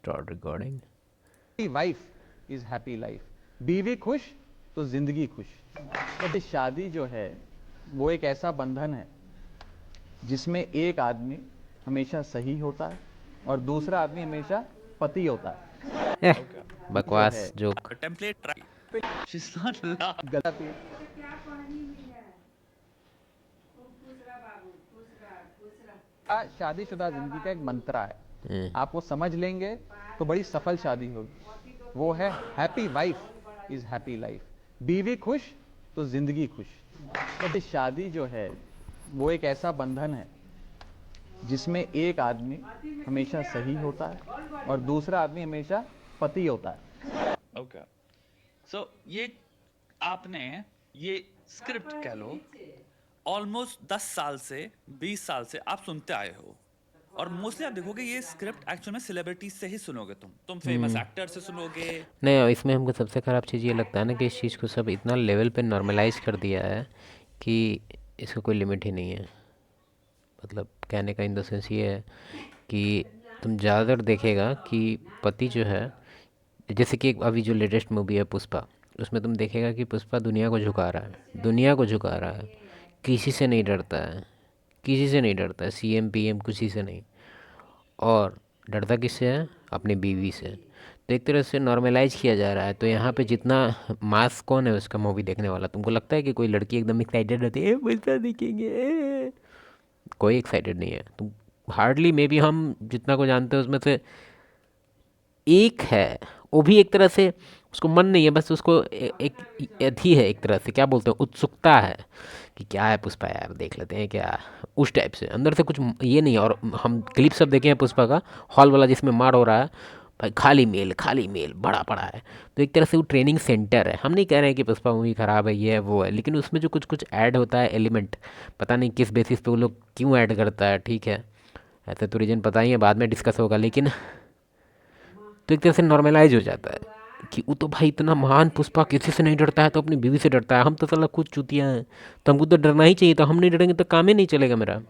Start recording. Wife is happy life, बीवी खुश तो जिंदगी खुश। तो शादी जो है वो एक ऐसा बंधन है जिसमें एक आदमी हमेशा सही होता है और दूसरा आदमी हमेशा पति होता है। जो बकवास है joke. template try. She's not laughing. गलत है। शादीशुदा जिंदगी का एक मंत्रा है, आप वो समझ लेंगे तो बड़ी सफल शादी होगी। वो है happy wife is happy life, बीवी खुश तो जिंदगी खुश। तो शादी जो है वो एक ऐसा बंधन है जिसमें एक आदमी हमेशा सही होता है और दूसरा आदमी हमेशा पति होता है। Okay. So ये आपने ये स्क्रिप्ट कह लो ऑलमोस्ट 10 साल से 20 साल से आप सुनते आए हो, और मोस्टली आप देखोगे ये स्क्रिप्ट एक्चुअल में सेलिब्रिटीज से ही सुनोगे, तुम फेमस एक्टर से सुनोगे। नहीं, इसमें हमको सबसे ख़राब चीज़ ये लगता है ना कि इस चीज़ को सब इतना लेवल पे नॉर्मलाइज कर दिया है कि इसका कोई लिमिट ही नहीं है। मतलब कहने का इन द सेंस ये है कि तुम ज़्यादातर देखेगा कि पति जो है, जैसे कि अभी जो लेटेस्ट मूवी है पुष्पा, उसमें तुम देखेगा कि पुष्पा दुनिया को झुका रहा है, दुनिया को झुका रहा है, किसी से नहीं डरता है, किसी से नहीं डरता है, सीएम पीएम किसी से नहीं। और डरता किससे है? अपनी बीवी से। तो एक तरह से नॉर्मलाइज किया जा रहा है। तो यहाँ पे जितना मास कौन है उसका मूवी देखने वाला, तुमको लगता है कि कोई लड़की एकदम एक्साइटेड रहती है पुष्पा देखेंगे? कोई एक्साइटेड नहीं है। तुम हार्डली मे बी हम जितना को जानते हैं उसमें से एक है, वो भी एक तरह से उसको मन नहीं है, बस उसको एक अथी है, एक तरह से क्या बोलते हैं, उत्सुकता है कि क्या है पुष्पा यार देख लेते हैं क्या, उस टाइप से अंदर से कुछ ये नहीं है। और हम क्लिप सब देखे हैं पुष्पा का हॉल वाला जिसमें मार हो रहा है, भाई खाली मेल बड़ा पड़ा है। तो एक तरह से वो ट्रेनिंग सेंटर है। हम नहीं कह रहे हैं कि पुष्पा मूवी ख़राब है ये है वो है, लेकिन उसमें जो कुछ कुछ ऐड होता है एलिमेंट, पता नहीं किस बेसिस पे वो लोग क्यों ऐड करता है। ठीक है, ऐसे तो रीजन पता ही है, बाद में डिस्कस होगा, लेकिन तो एक तरह से नॉर्मलाइज हो जाता है कि वो तो भाई इतना महान पुष्पा किसी से नहीं डरता है तो अपनी बीवी से डरता है, हम तो साला खुद चूतिया हैं, तो हमको तो डरना ही चाहिए, तो हम नहीं डरेंगे तो काम ही नहीं चलेगा मेरा।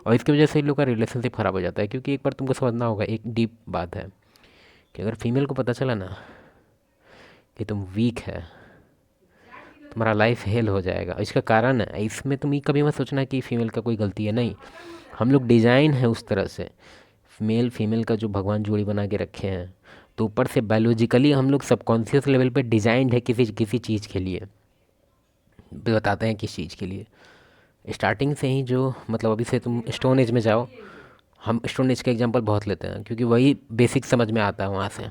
और इसकी वजह से इन लोग का रिलेशनशिप ख़राब हो जाता है। क्योंकि एक बार तुमको समझना होगा, एक डीप बात है कि अगर फीमेल को पता चला ना कि तुम वीक है, तुम्हारा लाइफ हेल हो जाएगा। इसका कारण है, इसमें तुम ये कभी मत सोचना कि फीमेल का कोई गलती है, नहीं। हम लोग डिज़ाइन है उस तरह से, मेल फीमेल का जो भगवान जोड़ी बना के रखे हैं, तो ऊपर से बायोलॉजिकली हम लोग सबकॉन्शियस लेवल पे डिज़ाइंड है किसी किसी चीज़ के लिए। बताते हैं किस चीज़ के लिए। स्टार्टिंग से ही जो मतलब अभी से तुम स्टोन एज में जाओ, हम स्टोन एज का एग्जांपल बहुत लेते हैं क्योंकि वही बेसिक समझ में आता है वहाँ से।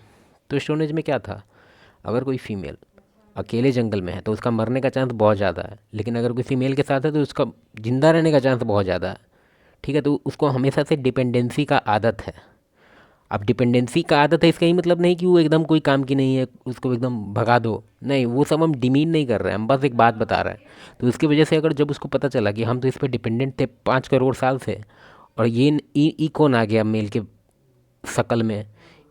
तो स्टोन एज में क्या था, अगर कोई फीमेल अकेले जंगल में है तो उसका मरने का चांस बहुत ज़्यादा है, लेकिन अगर कोई फीमेल के साथ है तो उसका ज़िंदा रहने का चांस बहुत ज़्यादा है। ठीक है, तो उसको हमेशा से डिपेंडेंसी का आदत है। अब डिपेंडेंसी का आदत है इसका ही मतलब नहीं कि वो एकदम कोई काम की नहीं है, उसको एकदम भगा दो, नहीं, वो सब हम डिमीन नहीं कर रहे हैं, हम बस एक बात बता रहे हैं। तो इसकी वजह से अगर जब उसको पता चला कि हम तो इस पर डिपेंडेंट थे 5 करोड़ साल से, और ये ई कौन आ गया मेल के शक्ल में,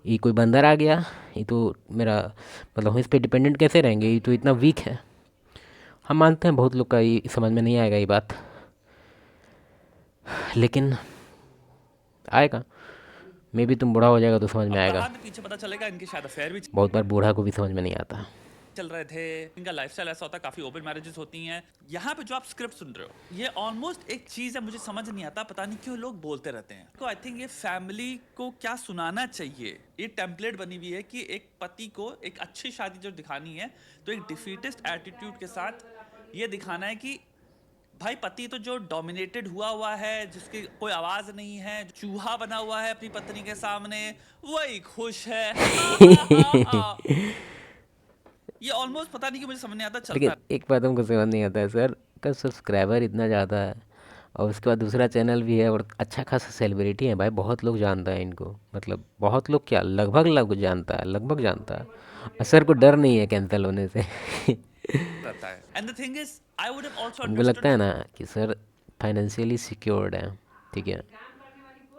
ये कोई बंदर आ गया, ये तो मेरा मतलब हम इस पर डिपेंडेंट कैसे रहेंगे, ये तो इतना वीक है। हम मानते हैं बहुत लोग का ये समझ में नहीं आएगा ये बात, लेकिन आएगा। मे भी तुम बूढ़ा हो जाएगा तो समझ में आएगा। बाद में पीछे पता चलेगा इनके शायद अफेयर भी बहुत बार बूढ़ा को भी समझ में नहीं आता। चल रहे थे, इनका लाइफस्टाइल ऐसा होता है, काफी ओपन मैरिजेस होती हैं। यहाँ पे जो आप स्क्रिप्ट सुन रहे हो ये ऑलमोस्ट एक चीज है, मुझे समझ नहीं आता, पता नहीं क्यों लोग बोलते रहते हैं। तो आई थिंक ये फैमिली को क्या सुनाना चाहिए, ये टेम्पलेट बनी हुई है कि एक पति को एक अच्छी शादी जो दिखानी है तो एक डिफीटिस्ट एटीट्यूड के साथ ये दिखाना है कि भाई पति तो जो डोमिनेटेड हुआ है, जिसकी कोई आवाज नहीं है, चूहा बना हुआ है अपनी पत्नी के सामने, वही खुश है। ये ऑलमोस्ट पता नहीं कि मुझे समझ नहीं आता चलता लेकिन एक बात हमको समझ नहीं आता है सर, का सब्सक्राइबर इतना ज़्यादा है और उसके बाद दूसरा चैनल भी है और अच्छा खासा सेलिब्रिटी है भाई, बहुत लोग जानता है इनको, मतलब बहुत लोग क्या, लगभग लोग जानता है, लगभग जानता है। और सर को डर नहीं है कैंसिल होने से। रहता है। And the thing is I would have also हमको लगता अंडरस्टूड है ना कि सर फाइनेंशियली सिक्योर्ड है, ठीक है,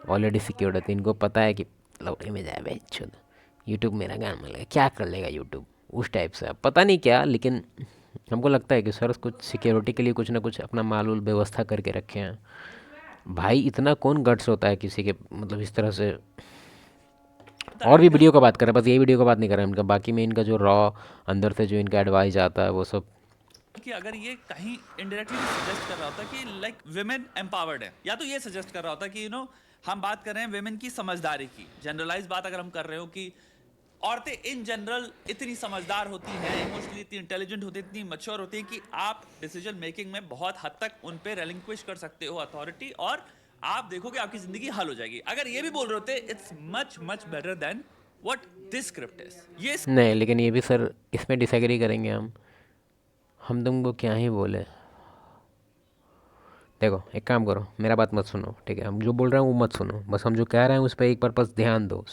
ऑलरेडी सिक्योर्ड है, तो इनको पता है कि लौटे में जाए भाई छुद, यूट्यूब मेरा गान मिलेगा, क्या कर लेगा यूट्यूब, उस टाइप से पता नहीं क्या। लेकिन हमको लगता है कि सर कुछ सिक्योरिटी के लिए कुछ ना कुछ अपना माल उल व्यवस्था करके रखे हैं। भाई इतना कौन गट्स होता है किसी के, मतलब इस तरह से और भी वीडियो का बात कर रहे हैं, बस यही वीडियो का बात नहीं कर रहे हैं इनका, बाकी में इनका जो रॉ अंदर से जो इनका एडवाइस आता है वो सब। कि अगर ये कहीं इनडायरेक्टली सजेस्ट कर रहा होता कि लाइक विमेन एम्पावर्ड है, या तो ये सजेस्ट कर रहा होता कि हम बात कर रहे हैं विमेन की समझदारी की, जनरलाइज बात अगर हम कर रहे हो कि औरतें इन जनरल इतनी समझदार होती हैं, इमोशनली इतनी इंटेलिजेंट होती हैं, इतनी मैच्योर होती हैं कि आप डिसीजन मेकिंग में बहुत हद तक उन पे रेलिंक्विश कर सकते हो अथॉरिटी, और आप देखोगे आपकी जिंदगी हल हो जाएगी। अगर ये भी बोल रहे होते it's much much better than what this script is. ये नहीं, लेकिन ये भी सर इसमें डिसएग्री करेंगे हम तुमको क्या ही बोले। देखो एक काम करो, मेरा बात मत सुनो, ठीक है? हम जो बोल रहे हैं वो मत सुनो, बस हम जो कह रहे हैं उस पर एक बार बस ध्यान दो।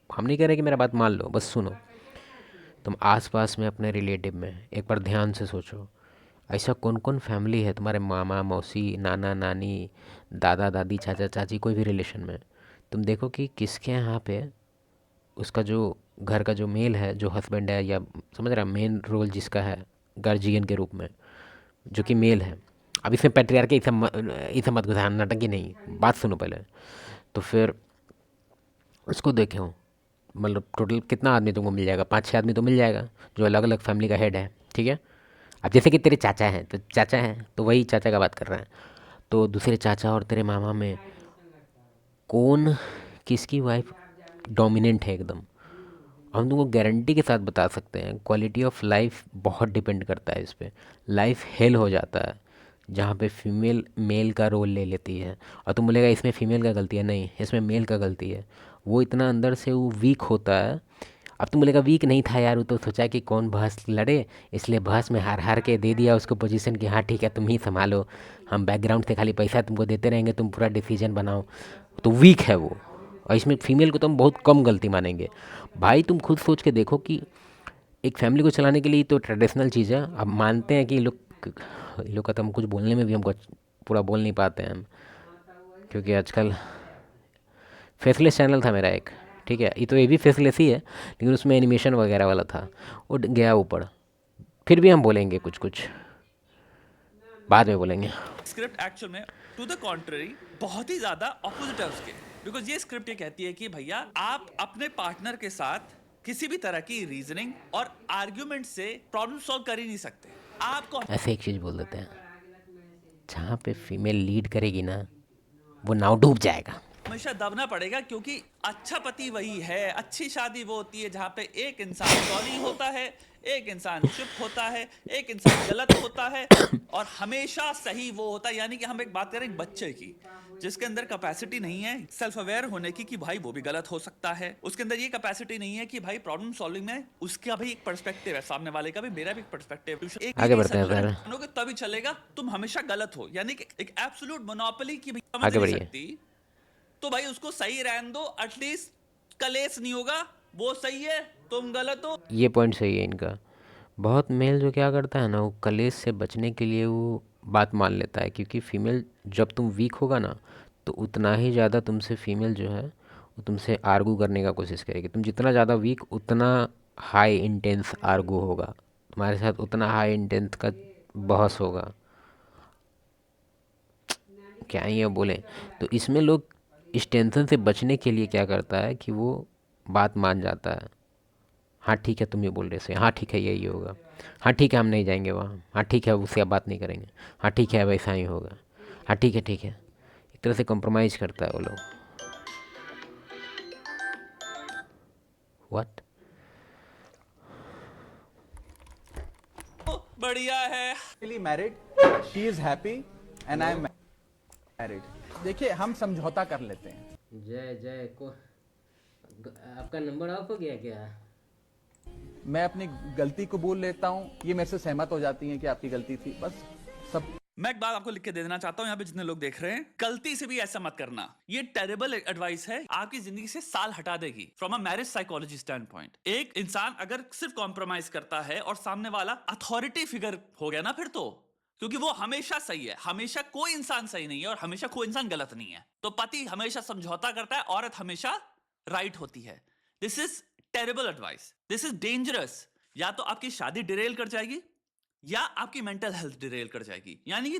हम नहीं कह रहे कि मेरा बात मान लो, बस सुनो। तुम आसपास में अपने रिलेटिव में एक बार ध्यान से सोचो, ऐसा कौन कौन फैमिली है तुम्हारे, मामा मौसी, नाना नानी, दादा दादी, चाचा चाची, कोई भी रिलेशन में तुम देखो कि किसके यहाँ पे उसका जो घर का जो मेल है, जो हस्बैंड है, या समझ रहा मेन रोल जिसका है गार्जियन के रूप में, जो कि मेल है। अब इसमें पैट्रियार्की इसे मत घुसा, नाटक ही नहीं, बात सुनो पहले। तो फिर उसको देखे हो, मतलब टोटल कितना आदमी तुमको मिल जाएगा, 5-6 आदमी तो मिल जाएगा जो अलग अलग फैमिली का हेड है, ठीक है? अब जैसे कि तेरे चाचा हैं तो चाचा हैं तो वही चाचा का बात कर रहे हैं, तो दूसरे चाचा और तेरे मामा में कौन किसकी वाइफ डोमिनेंट है एकदम। हम तुमको गारंटी के साथ बता सकते हैं क्वालिटी ऑफ लाइफ बहुत डिपेंड करता है इस पर। लाइफ हेल हो जाता है जहाँ पे फीमेल मेल का रोल ले लेती है, और तुम बोलेगा इसमें फीमेल का गलती है, नहीं इसमें मेल का गलती है। वो इतना अंदर से वो वीक होता है। अब तुम बोलेगा वीक नहीं था यार, वो तो सोचा कि कौन बहस लड़े, इसलिए बहस में हार हार के दे दिया उसको पोजीशन कि हाँ ठीक है तुम ही संभालो, हम बैकग्राउंड से खाली पैसा तुमको देते रहेंगे, तुम पूरा डिसीजन बनाओ। तो वीक है वो, और इसमें फीमेल को तो हम बहुत कम गलती मानेंगे। भाई तुम खुद सोच के देखो कि एक फैमिली को चलाने के लिए तो ट्रेडिशनल चीज़ है। अब मानते हैं कि लोग का तो हम कुछ बोलने में भी हमको पूरा बोल नहीं पाते हैं हम, क्योंकि आजकल फेसलेस चैनल था मेरा एक, ठीक है? ये भी फेसलेस ही है, लेकिन उसमें एनिमेशन वगैरह वाला था, वो गया ऊपर। फिर भी हम बोलेंगे कुछ कुछ, बाद में बोलेंगे। स्क्रिप्ट एक्चुअल में टू द कॉन्ट्ररी बहुत ही ज्यादा ऑपोजिट है उसके, बिकॉज ये स्क्रिप्ट ये कहती है कि भैया आप अपने पार्टनर के साथ किसी भी तरह की रीजनिंग और आर्ग्यूमेंट से प्रॉब्लम सॉल्व कर ही नहीं सकते। आपको ऐसे एक चीज़ बोल देते हैं, जहाँ पे फीमेल लीड करेगी ना वो नाव डूब जाएगा। हमेशा दबना पड़ेगा, क्योंकि अच्छा पति वही है, अच्छी शादी वो होती है जहाँ पे एक इंसान सॉरी होता है, एक इंसान चुप होता है, एक इंसान गलत होता है, और हमेशा सही वो होता है। यानी कि हम एक बात करें एक बच्चे की जिसके अंदर कैपेसिटी नहीं है सेल्फ अवेयर होने की कि भाई वो भी गलत हो सकता है, उसके अंदर ये कैपेसिटी नहीं है कि भाई प्रॉब्लम सॉल्विंग में उसका भी एक पर्सपेक्टिव है, सामने वाले का भी, मेरा भी एक पर्सपेक्टिव है। आगे बढ़ते हैं सर, मानोगे तभी चलेगा, तुम हमेशा गलत हो, यानी कि एक एब्सोल्यूट मोनोपोली की भी समझ आगे नहीं बढ़िए। सकती, तो भाई उसको सही रहने दो, एटलीस्ट कलेश नहीं होगा, वो सही है तुम गलत हो। ये पॉइंट सही है इनका। बहुत मेल जो क्या करता है ना, वो कलेश से बचने के लिए वो बात मान लेता है, क्योंकि फीमेल जब तुम वीक होगा ना तो उतना ही ज़्यादा तुमसे फीमेल जो है वो तुमसे आर्गू करने का कोशिश करेगी। तुम जितना ज़्यादा वीक उतना हाई इंटेंस आर्गू होगा तुम्हारे साथ, उतना हाई इंटेंस का बहस होगा। क्या ही ये बोले। तो इसमें लोग इस टेंशन से बचने के लिए क्या करता है कि वो बात मान जाता है। हाँ ठीक है तुम ये बोल रहे थे, हाँ ठीक है यही होगा, हाँ ठीक है हम नहीं जाएंगे वहाँ, हाँ ठीक है उससे अब बात नहीं करेंगे, हाँ ठीक है वैसा ही होगा, हाँ ठीक है ठीक है। एक तरह से कॉम्प्रोमाइज़ करता है वो लोग। व्हाट? बढ़िया है। Married, she is happy and I am married. देखिए हम समझौता कर लेते हैं। जय जय को आपका नंबर ऑफ हो गया क्या? मैं अपनी गलती को बोल लेता हूँ, ये मेरे से सहमत हो जाती हैं कि आपकी गलती थी, बस सब। मैं एक बात आपको लिख के दे देना चाहता हूं, यहाँ पे जितने लोग देख रहे हैं, गलती से भी ऐसा मत करना। ये टेरेबल एडवाइस है, आपकी जिंदगी से साल हटा देगी from a marriage psychology stand point. एक इंसान अगर सिर्फ कॉम्प्रोमाइज करता है और सामने वाला अथॉरिटी फिगर हो गया ना, फिर तो, क्योंकि वो हमेशा सही है, हमेशा कोई इंसान सही नहीं है और हमेशा कोई इंसान गलत नहीं है। तो पति हमेशा समझौता करता है, औरत हमेशा राइट होती है। This is terrible advice, this is dangerous. या तो आपकी शादी डिरेल कर जाएगी या आपकी मेंटल हेल्थ डिरेल कर जाएगी। यानी कि